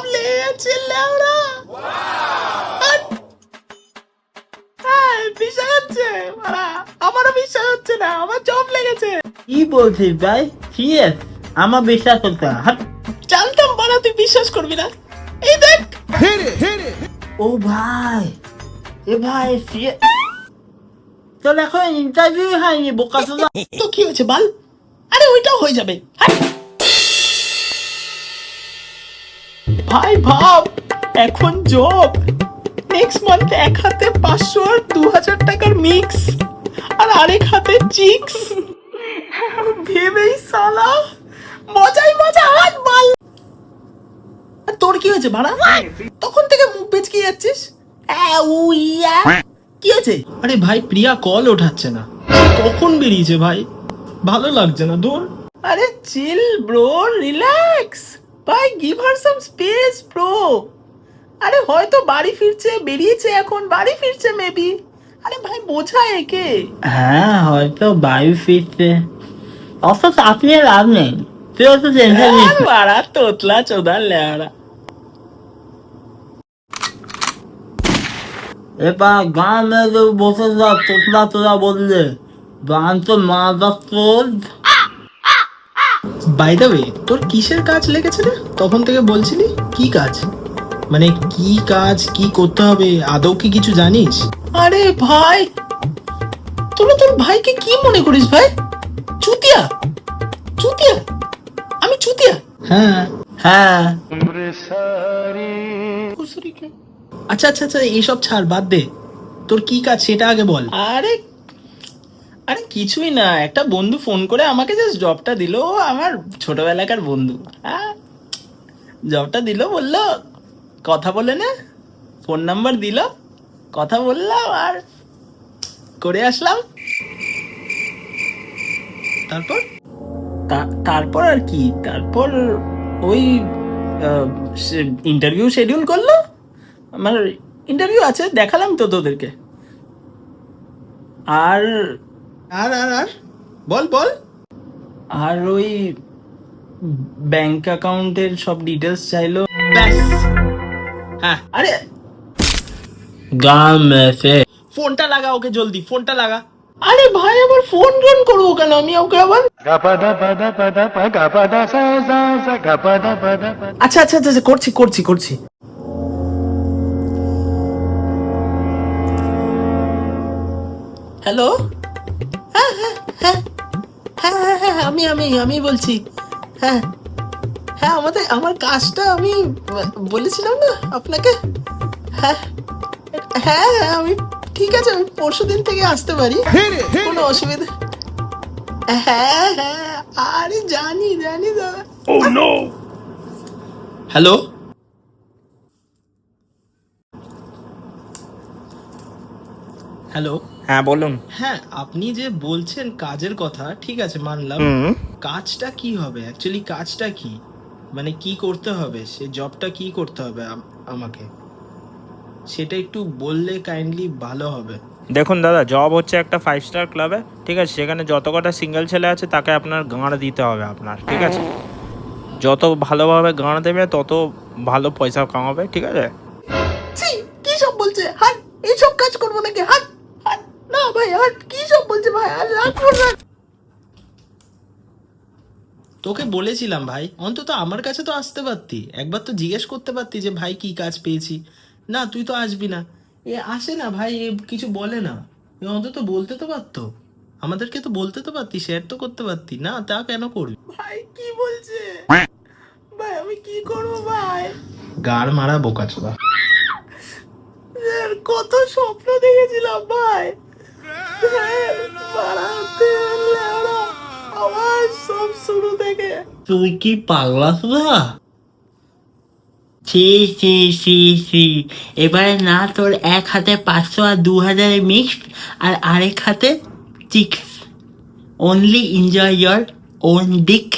Job লেগে গেছে লেওড়া। হ্যাঁ, বিশ্বাস হচ্ছে মারা, আমারও বিশ্বাস হচ্ছে না আমার জব লেগেছে। কি বলছিস ভাই? সিরিয়াস? আমার বিশ্বাস হচ্ছে না। হাট। জানতাম মারা তুই বিশ্বাস করবি না। এই দেখ। ও ভাই, এ ভাই সিরিয়াস? তোর এখন ইন্টারভিউ হয়নি বোকা সোজা। তো কি হয়েছে বল? আরে ওইটাও হয়ে যাবে। হাট। ভাই ভাব, এখন জব, নেক্সট মান্থ এক হাতে 500 আর 2000 টাকার মিক্স, আর আরেক হাতে চিক্স। ভেবেই সালা মজাই মজা। হাত বল। আর তোর কি হয়েছে ভাড়া? তখন থেকে মুখ বেচকে যাচ্ছিস। কি হয়েছে? আরে ভাই প্রিয়া কল ওঠাচ্ছে না, কখন বেরিয়েছে ভাই, ভালো লাগছে না দূর। আরে চিল ব্রো, রিল্যাক্স ভাই, গিভ হার সাম স্পেস ব্রো। আরে হয়তো বাড়ি ফিরছে, বেরিয়েছে এখন বাড়ি ফিরছে মেবি। আরে ভাই বোঝা একে। হ্যাঁ হয়তো বাড়ি ফিরছে, অত চাপ নিয়ে লাভ নেই। তুই অত টেনশন নিস না। বাড়া তোতলা চোদার লেওড়া। এবার গান মেরে বসে যা, তোতলা তোরা বললে গান তো মারা তোর। বাই দ্য ওয়ে, তোর কিসের কাজ লেগেছে রে? তখন থেকে বলছিলি কি কাজ, মানে কি কাজ, কি করতে হবে, আদৌ কি কিছু জানিস? আরে ভাই তোরা তোর ভাইকে কি মনে করিস ভাই? চুতিয়া, চুতিয়া, আমি চুতিয়া? হ্যাঁ হ্যাঁ আচ্ছা আচ্ছা আচ্ছা, এইসব ছাড়, বাদ দে। তোর কি কাজ সেটা আগে বল। আরে আরে কিছুই না, একটা বন্ধু ফোন করে আমাকে জাস্ট জবটা দিল, আমার ছোটবেলাকার বন্ধু। হ্যাঁ, জবটা দিল, বললো কথা বলে নে, ফোন নাম্বার দিল, কথা বললাম আর করে আসলাম। তারপর তারপর আর কি, তারপর ওই ইন্টারভিউ শিডিউল করলো। আমার ইন্টারভিউ আছে, দেখালাম তো তোদেরকে। আর আর আর আর বল বল। আর ওই ব্যাংক অ্যাকাউন্টের সব ডিটেলস চাইলো, ব্যাস। হ্যাঁ আরে গান মেরে ফোনটা লাগা ওকে, জলদি ফোনটা লাগা। আরে ভাই আবার ফোন টোন করবো কেন আমি ওকে আবার? আচ্ছা আচ্ছা আচ্ছা, করছি করছি করছি। হ্যালো, হ্যাঁ হ্যাঁ হ্যাঁ হ্যাঁ হ্যাঁ হ্যাঁ, আমি আমি আমি বলছি। হ্যাঁ হ্যাঁ, আমার কাজটা আমি বলেছিলাম না আপনাকে। হ্যাঁ হ্যাঁ হ্যাঁ, আমি ঠিক আছে, আমি পরশুদিন থেকে আসতে পারি, কোনো অসুবিধা। হ্যাঁ হ্যাঁ, আরে জানি জানি দাদা। Hello, hello. হ্যাঁ বলুন। হ্যাঁ, আপনি যে বলছেন কাজের কথা, ঠিক আছে মানলাম। কাজটা কি হবে অ্যাকচুয়ালি, কাজটা কি, মানে কি করতে হবে, সে জবটা কি করতে হবে আমাকে, সেটা একটু বললে কাইন্ডলি ভালো হবে। দেখুন দাদা, জব হচ্ছে একটা 5 স্টার ক্লাবে, ঠিক আছে? সেখানে যত কটা সিঙ্গেল ছেলে আছে তাকে আপনার গাঁড় দিতে হবে আপনার, ঠিক আছে? যত ভালোভাবে গাঁড় দেবে তত ভালো পয়সা কামাবে, ঠিক আছে? ছি, কি সব বলছে? হাট, এইসব কাজ করবো নাকি? হাট হাট, না ভাই হাট, কি সব বলছে ভাই? আর রাখবো না। তোকে বলেছিলাম ভাই, অন্তত আমার কাছে তো আসতে পারতি, একবার তো জিজ্ঞেস করতে পারতি যে ভাই কি কাজ পেয়েছি। না তুই তো আসবি না, এ আসে না ভাই, এ কিছু বলে না, এ অন্তত বলতে তো পারতো, আমাদেরকে তো বলতে তো পারতি, শেয়ার তো করতে পারতি না, তা কেন করবি? ভাই কি বলছে ভাই, আমি কি করবো ভাই? গাড় মারা বোকাচোদা। কত স্বপ্ন দেখেছিলাম ভাই, আবার সব শুরু থেকে। তুই কি পাগলা সুধা? সি সি সি সি, এবারে না তোর এক হাতে 500 আর 2000 মিক্সড, আর আরেক হাতে chicks. Only enjoy your own Dick.